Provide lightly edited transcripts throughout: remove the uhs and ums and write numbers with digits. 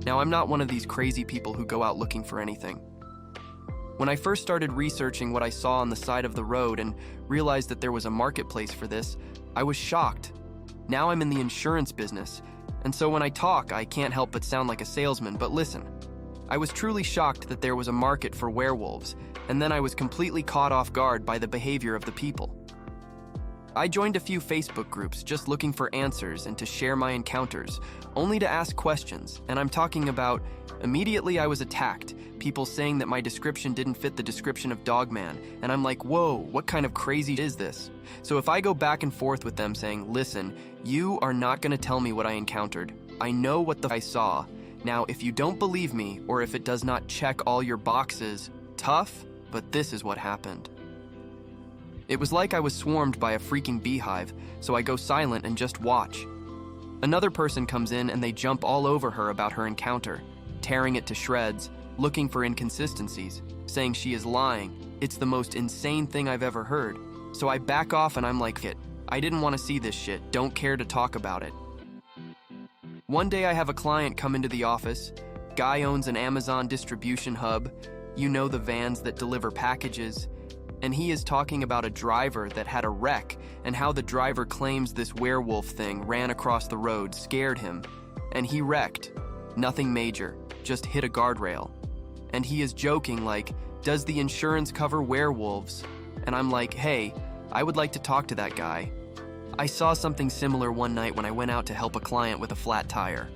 Now, I'm not one of these crazy people who go out looking for anything. When I first started researching what I saw on the side of the road and realized that there was a marketplace for this, I was shocked. Now I'm in the insurance business, and so when I talk, I can't help but sound like a salesman, but listen. I was truly shocked that there was a market for werewolves, and then I was completely caught off guard by the behavior of the people. I joined a few Facebook groups just looking for answers and to share my encounters, only to ask questions, and I'm talking about immediately I was attacked, people saying that my description didn't fit the description of Dogman, and I'm like, whoa, what kind of crazy is this? So if I go back and forth with them saying, listen, you are not going to tell me what I encountered. I know what I saw. Now, if you don't believe me, or if it does not check all your boxes, tough, but this is what happened. It was like I was swarmed by a freaking beehive, so I go silent and just watch. Another person comes in and they jump all over her about her encounter, tearing it to shreds, looking for inconsistencies, saying she is lying. It's the most insane thing I've ever heard. So I back off and I'm like, I didn't want to see this shit, don't care to talk about it. One day I have a client come into the office. Guy owns an Amazon distribution hub, you know, the vans that deliver packages, and he is talking about a driver that had a wreck and how the driver claims this werewolf thing ran across the road, scared him, and he wrecked. Nothing major, just hit a guardrail. And he is joking like, does the insurance cover werewolves? And I'm like, hey, I would like to talk to that guy. I saw something similar one night when I went out to help a client with a flat tire.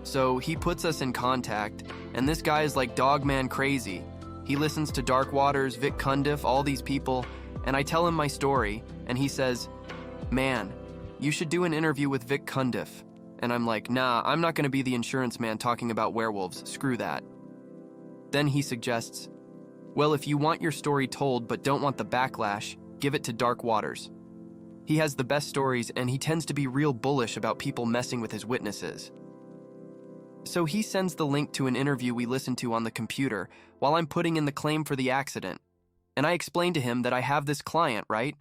So he puts us in contact, and this guy is like Dogman crazy. He listens to Dark Waters, Vic Cundiff, all these people, and I tell him my story, and he says, man, you should do an interview with Vic Cundiff. And I'm like, nah, I'm not gonna be the insurance man talking about werewolves, screw that. Then he suggests, well, if you want your story told but don't want the backlash, give it to Dark Waters. He has the best stories and he tends to be real bullish about people messing with his witnesses. So he sends the link to an interview we listened to on the computer while I'm putting in the claim for the accident. And I explain to him that I have this client, right?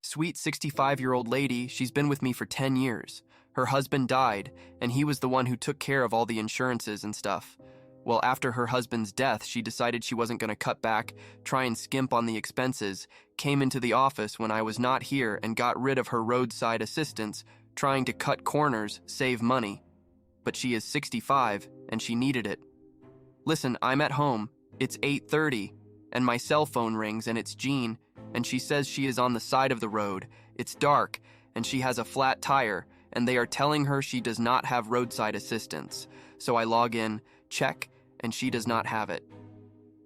Sweet 65-year-old lady, she's been with me for 10 years. Her husband died, and he was the one who took care of all the insurances and stuff. Well, after her husband's death, she decided she wasn't going to cut back, try and skimp on the expenses, came into the office when I was not here and got rid of her roadside assistance, trying to cut corners, save money. But she is 65, and she needed it. Listen, I'm at home. It's 8:30, and my cell phone rings, and it's Jean, and she says she is on the side of the road. It's dark, and she has a flat tire, and they are telling her she does not have roadside assistance. So I log in, check, and she does not have it.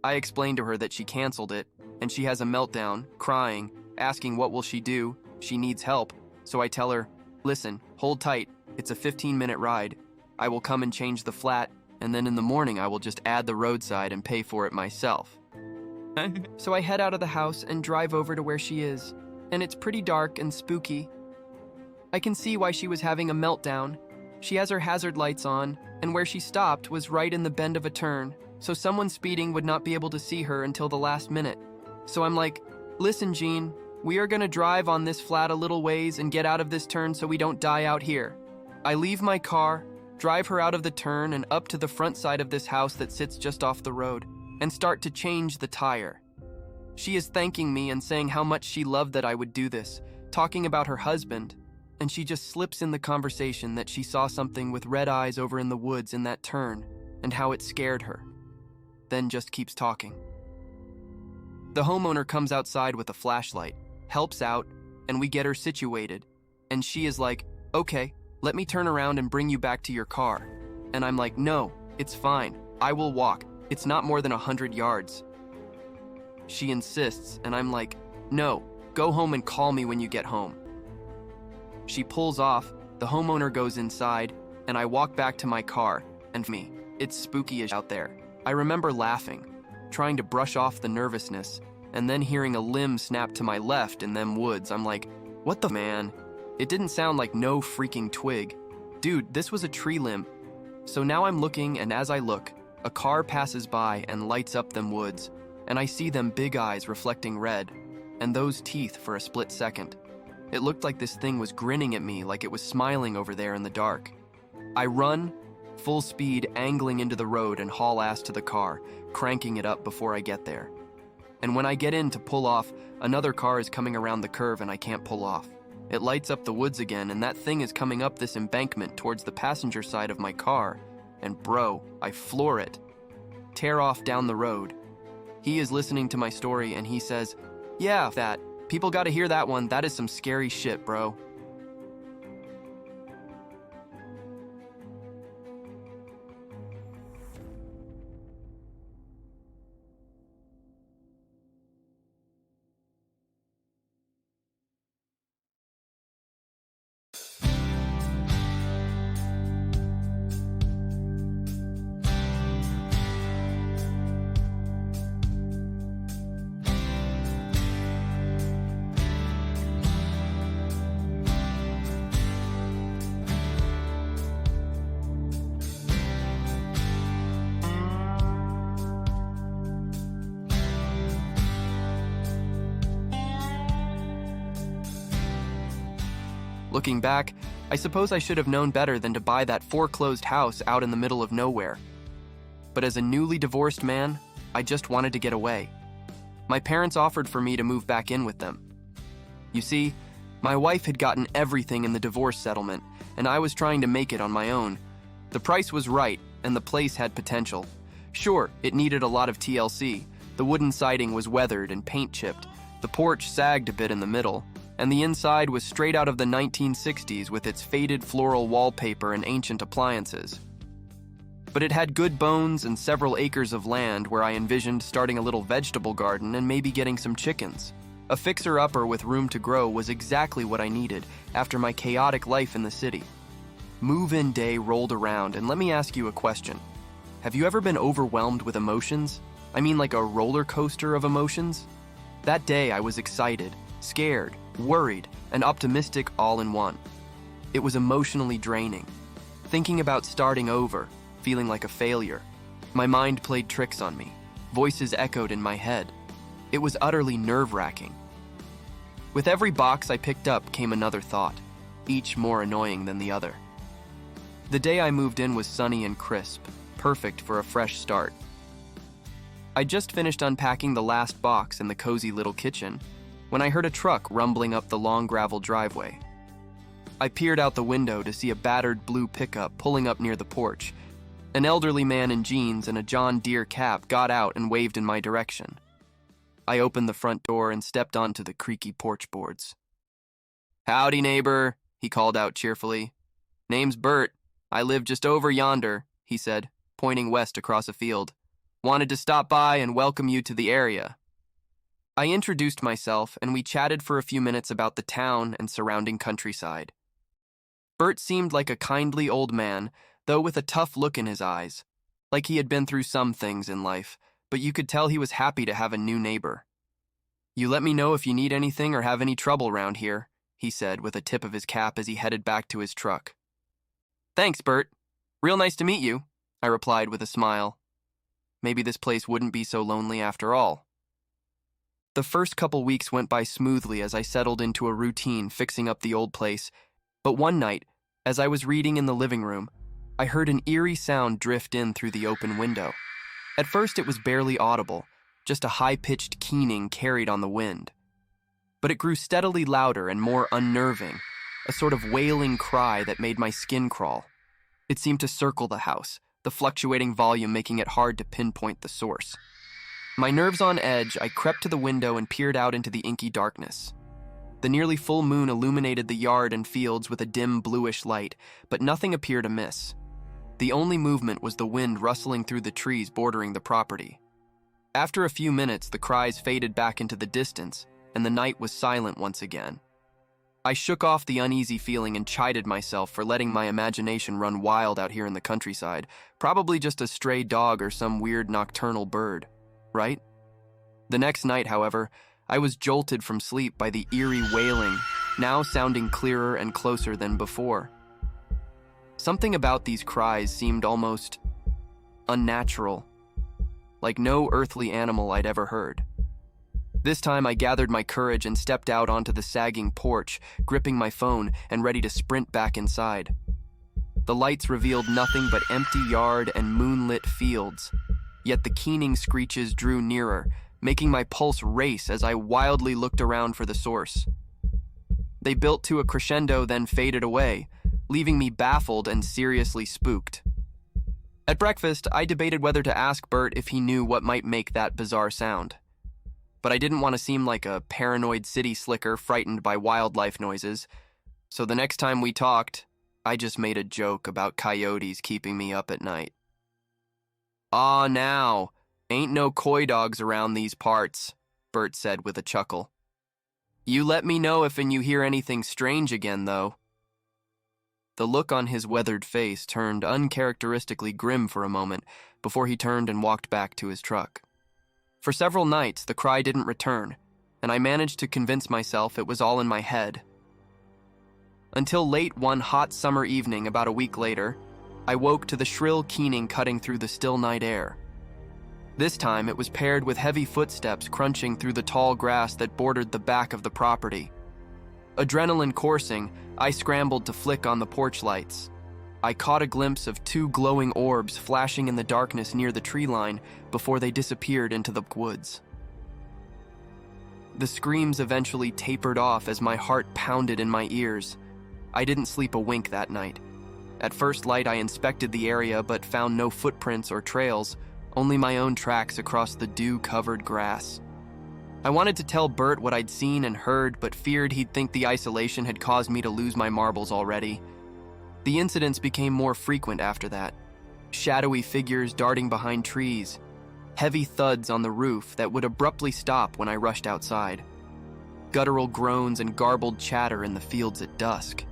I explain to her that she canceled it, and she has a meltdown, crying, asking what will she do, she needs help. So I tell her, listen, hold tight, it's a 15-minute ride. I will come and change the flat, and then in the morning I will just add the roadside and pay for it myself. So I head out of the house and drive over to where she is, and it's pretty dark and spooky. I can see why she was having a meltdown. She has her hazard lights on, and where she stopped was right in the bend of a turn, so someone speeding would not be able to see her until the last minute. So I'm like, listen, Jean, we are gonna drive on this flat a little ways and get out of this turn so we don't die out here. I leave my car, drive her out of the turn and up to the front side of this house that sits just off the road, and start to change the tire. She is thanking me and saying how much she loved that I would do this, talking about her husband, and she just slips in the conversation that she saw something with red eyes over in the woods in that turn, and how it scared her. Then just keeps talking. The homeowner comes outside with a flashlight, helps out, and we get her situated, and she is like, okay, let me turn around and bring you back to your car. And I'm like, no, it's fine, I will walk, it's not more than 100 yards. She insists, and I'm like, no, go home and call me when you get home. She pulls off, the homeowner goes inside, and I walk back to my car, and me, it's spooky as out there. I remember laughing, trying to brush off the nervousness, and then hearing a limb snap to my left in them woods. I'm like, what the man? It didn't sound like no freaking twig. Dude, this was a tree limb. So now I'm looking, and as I look, a car passes by and lights up them woods, and I see them big eyes reflecting red, and those teeth for a split second. It looked like this thing was grinning at me like it was smiling over there in the dark. I run, full speed, angling into the road and haul ass to the car, cranking it up before I get there. And when I get in to pull off, another car is coming around the curve and I can't pull off. It lights up the woods again, and that thing is coming up this embankment towards the passenger side of my car. And bro, I floor it. Tear off down the road. He is listening to my story and he says, "Yeah, that. People gotta hear that one. That is some scary shit, bro." Looking back, I suppose I should have known better than to buy that foreclosed house out in the middle of nowhere. But as a newly divorced man, I just wanted to get away. My parents offered for me to move back in with them. You see, my wife had gotten everything in the divorce settlement, and I was trying to make it on my own. The price was right, and the place had potential. Sure, it needed a lot of TLC. The wooden siding was weathered and paint chipped. The porch sagged a bit in the middle, and the inside was straight out of the 1960s with its faded floral wallpaper and ancient appliances. But it had good bones and several acres of land where I envisioned starting a little vegetable garden and maybe getting some chickens. A fixer-upper with room to grow was exactly what I needed after my chaotic life in the city. Move-in day rolled around, and let me ask you a question. Have you ever been overwhelmed with emotions? I mean like a roller coaster of emotions? That day I was excited, scared, worried, and optimistic all in one. It was emotionally draining. Thinking about starting over, feeling like a failure. My mind played tricks on me. Voices echoed in my head. It was utterly nerve-wracking. With every box I picked up came another thought, each more annoying than the other. The day I moved in was sunny and crisp, perfect for a fresh start. I just finished unpacking the last box in the cozy little kitchen when I heard a truck rumbling up the long gravel driveway. I peered out the window to see a battered blue pickup pulling up near the porch. An elderly man in jeans and a John Deere cap got out and waved in my direction. I opened the front door and stepped onto the creaky porch boards. "Howdy, neighbor," he called out cheerfully. "Name's Bert. I live just over yonder," he said, pointing west across a field. "Wanted to stop by and welcome you to the area." I introduced myself, and we chatted for a few minutes about the town and surrounding countryside. Bert seemed like a kindly old man, though with a tough look in his eyes, like he had been through some things in life, but you could tell he was happy to have a new neighbor. "You let me know if you need anything or have any trouble around here," he said with a tip of his cap as he headed back to his truck. "Thanks, Bert. Real nice to meet you," I replied with a smile. Maybe this place wouldn't be so lonely after all. The first couple weeks went by smoothly as I settled into a routine fixing up the old place, but one night, as I was reading in the living room, I heard an eerie sound drift in through the open window. At first it was barely audible, just a high-pitched keening carried on the wind. But it grew steadily louder and more unnerving, a sort of wailing cry that made my skin crawl. It seemed to circle the house, the fluctuating volume making it hard to pinpoint the source. My nerves on edge, I crept to the window and peered out into the inky darkness. The nearly full moon illuminated the yard and fields with a dim bluish light, but nothing appeared amiss. The only movement was the wind rustling through the trees bordering the property. After a few minutes, the cries faded back into the distance, and the night was silent once again. I shook off the uneasy feeling and chided myself for letting my imagination run wild out here in the countryside, probably just a stray dog or some weird nocturnal bird. Right? The next night, however, I was jolted from sleep by the eerie wailing, now sounding clearer and closer than before. Something about these cries seemed almost unnatural, like no earthly animal I'd ever heard. This time I gathered my courage and stepped out onto the sagging porch, gripping my phone and ready to sprint back inside. The lights revealed nothing but empty yard and moonlit fields. Yet the keening screeches drew nearer, making my pulse race as I wildly looked around for the source. They built to a crescendo, then faded away, leaving me baffled and seriously spooked. At breakfast, I debated whether to ask Bert if he knew what might make that bizarre sound. But I didn't want to seem like a paranoid city slicker frightened by wildlife noises, so the next time we talked, I just made a joke about coyotes keeping me up at night. "Ah, now, ain't no coy dogs around these parts," Bert said with a chuckle. "You let me know if you hear anything strange again, though." The look on his weathered face turned uncharacteristically grim for a moment before he turned and walked back to his truck. For several nights, the cry didn't return, and I managed to convince myself it was all in my head. Until late one hot summer evening about a week later, I woke to the shrill keening cutting through the still night air. This time, it was paired with heavy footsteps crunching through the tall grass that bordered the back of the property. Adrenaline coursing, I scrambled to flick on the porch lights. I caught a glimpse of two glowing orbs flashing in the darkness near the tree line before they disappeared into the woods. The screams eventually tapered off as my heart pounded in my ears. I didn't sleep a wink that night. At first light, I inspected the area but found no footprints or trails, only my own tracks across the dew-covered grass. I wanted to tell Bert what I'd seen and heard, but feared he'd think the isolation had caused me to lose my marbles already. The incidents became more frequent after that. Shadowy figures darting behind trees, heavy thuds on the roof that would abruptly stop when I rushed outside, guttural groans and garbled chatter in the fields at dusk.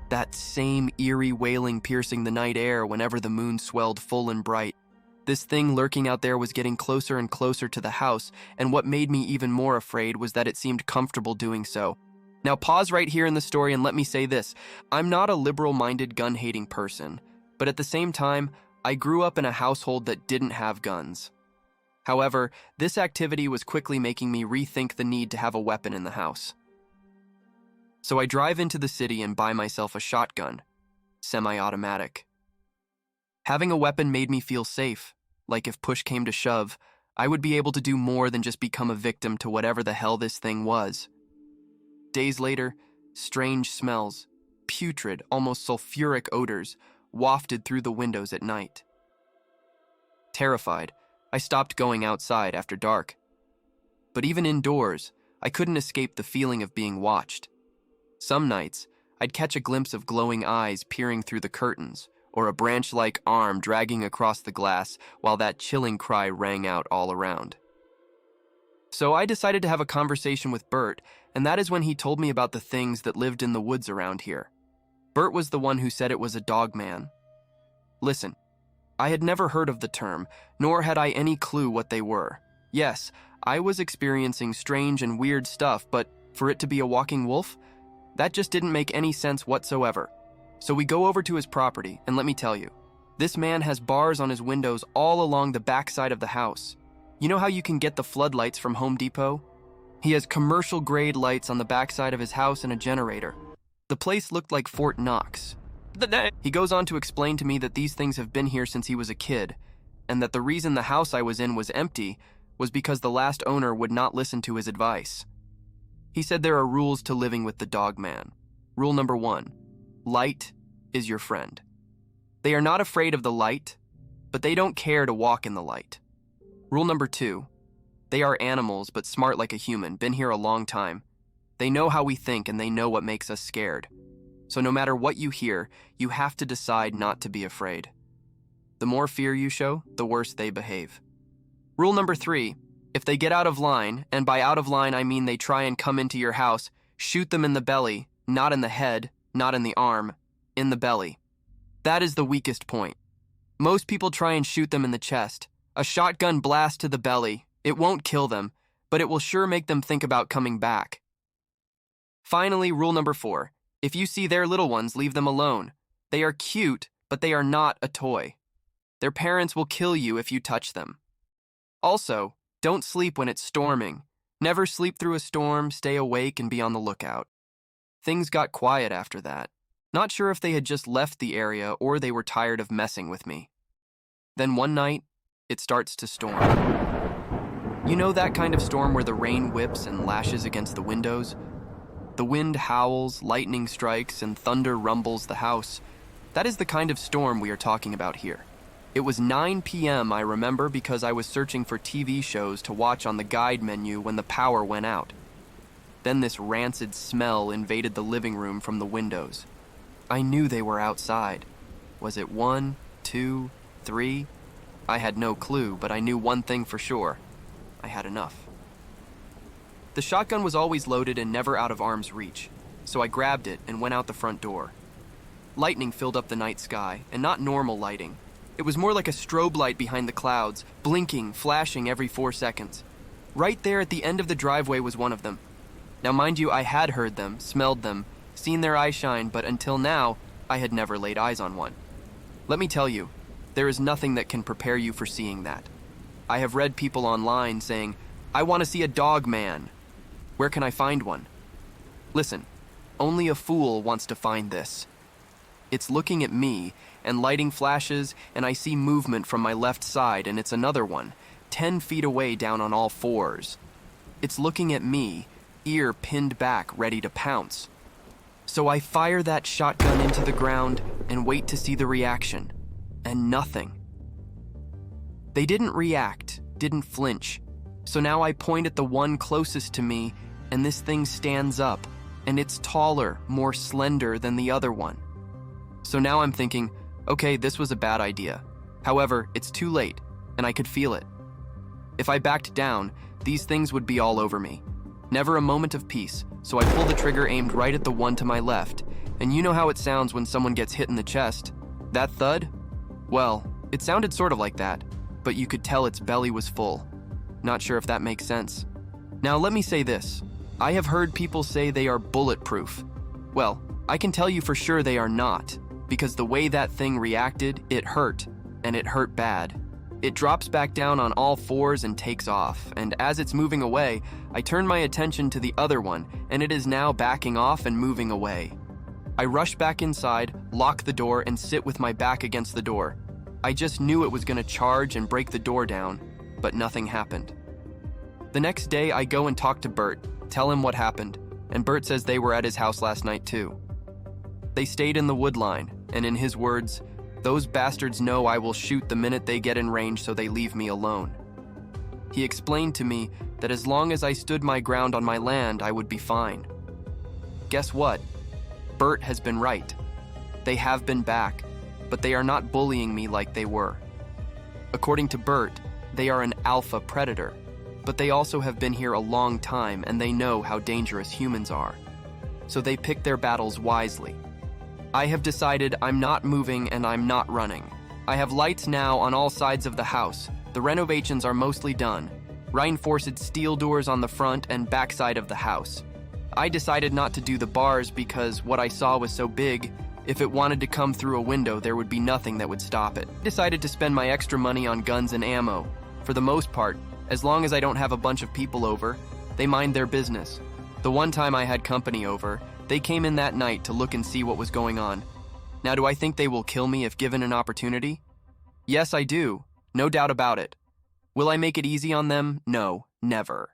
That same eerie wailing piercing the night air whenever the moon swelled full and bright. This thing lurking out there was getting closer and closer to the house, and what made me even more afraid was that it seemed comfortable doing so. Now pause right here in the story and let me say this. I'm not a liberal-minded gun-hating person, but at the same time, I grew up in a household that didn't have guns. However, this activity was quickly making me rethink the need to have a weapon in the house. So I drive into the city and buy myself a shotgun, semi-automatic. Having a weapon made me feel safe, like if push came to shove, I would be able to do more than just become a victim to whatever the hell this thing was. Days later, strange smells, putrid, almost sulfuric odors, wafted through the windows at night. Terrified, I stopped going outside after dark. But even indoors, I couldn't escape the feeling of being watched. Some nights, I'd catch a glimpse of glowing eyes peering through the curtains, or a branch-like arm dragging across the glass while that chilling cry rang out all around. So I decided to have a conversation with Bert, and that is when he told me about the things that lived in the woods around here. Bert was the one who said it was a dogman. Listen, I had never heard of the term, nor had I any clue what they were. Yes, I was experiencing strange and weird stuff, but for it to be a walking wolf, that just didn't make any sense whatsoever. So we go over to his property, and let me tell you, this man has bars on his windows all along the backside of the house. You know how you can get the floodlights from Home Depot? He has commercial-grade lights on the backside of his house and a generator. The place looked like Fort Knox. He goes on to explain to me that these things have been here since he was a kid, and that the reason the house I was in was empty was because the last owner would not listen to his advice. He said there are rules to living with the Dogman. Rule number 1. Light is your friend. They are not afraid of the light, but they don't care to walk in the light. Rule number 2. They are animals, but smart like a human, been here a long time. They know how we think and they know what makes us scared. So no matter what you hear, you have to decide not to be afraid. The more fear you show, the worse they behave. Rule number 3. If they get out of line, and by out of line I mean they try and come into your house, shoot them in the belly, not in the head, not in the arm, in the belly. That is the weakest point. Most people try and shoot them in the chest. A shotgun blast to the belly. It won't kill them, but it will sure make them think about coming back. Finally, rule number 4. If you see their little ones, leave them alone. They are cute, but they are not a toy. Their parents will kill you if you touch them. Also, don't sleep when it's storming. Never sleep through a storm, stay awake, and be on the lookout. Things got quiet after that. Not sure if they had just left the area or they were tired of messing with me. Then one night, it starts to storm. You know that kind of storm where the rain whips and lashes against the windows? The wind howls, lightning strikes, and thunder rumbles the house. That is the kind of storm we are talking about here. It was 9 p.m., I remember, because I was searching for TV shows to watch on the guide menu when the power went out. Then this rancid smell invaded the living room from the windows. I knew they were outside. Was it 1, 2, 3? I had no clue, but I knew one thing for sure. I had enough. The shotgun was always loaded and never out of arm's reach, so I grabbed it and went out the front door. Lightning filled up the night sky, and not normal lighting. It was more like a strobe light behind the clouds, blinking, flashing every 4 seconds. Right there at the end of the driveway was one of them. Now mind you, I had heard them, smelled them, seen their eyes shine, but until now, I had never laid eyes on one. Let me tell you, there is nothing that can prepare you for seeing that. I have read people online saying, "I want to see a Dogman." Where can I find one? Listen, only a fool wants to find this. It's looking at me, and lighting flashes, and I see movement from my left side, and it's another one, 10 feet away down on all fours. It's looking at me, ear pinned back, ready to pounce. So I fire that shotgun into the ground and wait to see the reaction, and nothing. They didn't react, didn't flinch. So now I point at the one closest to me, and this thing stands up, and it's taller, more slender than the other one. So now I'm thinking, okay, this was a bad idea. However, it's too late, and I could feel it. If I backed down, these things would be all over me. Never a moment of peace, so I pull the trigger aimed right at the one to my left, and you know how it sounds when someone gets hit in the chest? That thud? Well, it sounded sort of like that, but you could tell its belly was full. Not sure if that makes sense. Now let me say this. I have heard people say they are bulletproof. Well, I can tell you for sure they are not, because the way that thing reacted, it hurt, and it hurt bad. It drops back down on all fours and takes off, and as it's moving away, I turn my attention to the other one, and it is now backing off and moving away. I rush back inside, lock the door, and sit with my back against the door. I just knew it was going to charge and break the door down, but nothing happened. The next day, I go and talk to Bert, tell him what happened, and Bert says they were at his house last night too. They stayed in the wood line, and in his words, "Those bastards know I will shoot the minute they get in range, so they leave me alone." He explained to me that as long as I stood my ground on my land, I would be fine. Guess what? Bert has been right. They have been back, but they are not bullying me like they were. According to Bert, they are an alpha predator, but they also have been here a long time and they know how dangerous humans are. So they pick their battles wisely. I have decided I'm not moving and I'm not running. I have lights now on all sides of the house. The renovations are mostly done. Reinforced steel doors on the front and backside of the house. I decided not to do the bars because what I saw was so big, if it wanted to come through a window, there would be nothing that would stop it. I decided to spend my extra money on guns and ammo. For the most part, as long as I don't have a bunch of people over, they mind their business. The one time I had company over, they came in that night to look and see what was going on. Now, do I think they will kill me if given an opportunity? Yes, I do. No doubt about it. Will I make it easy on them? No, never.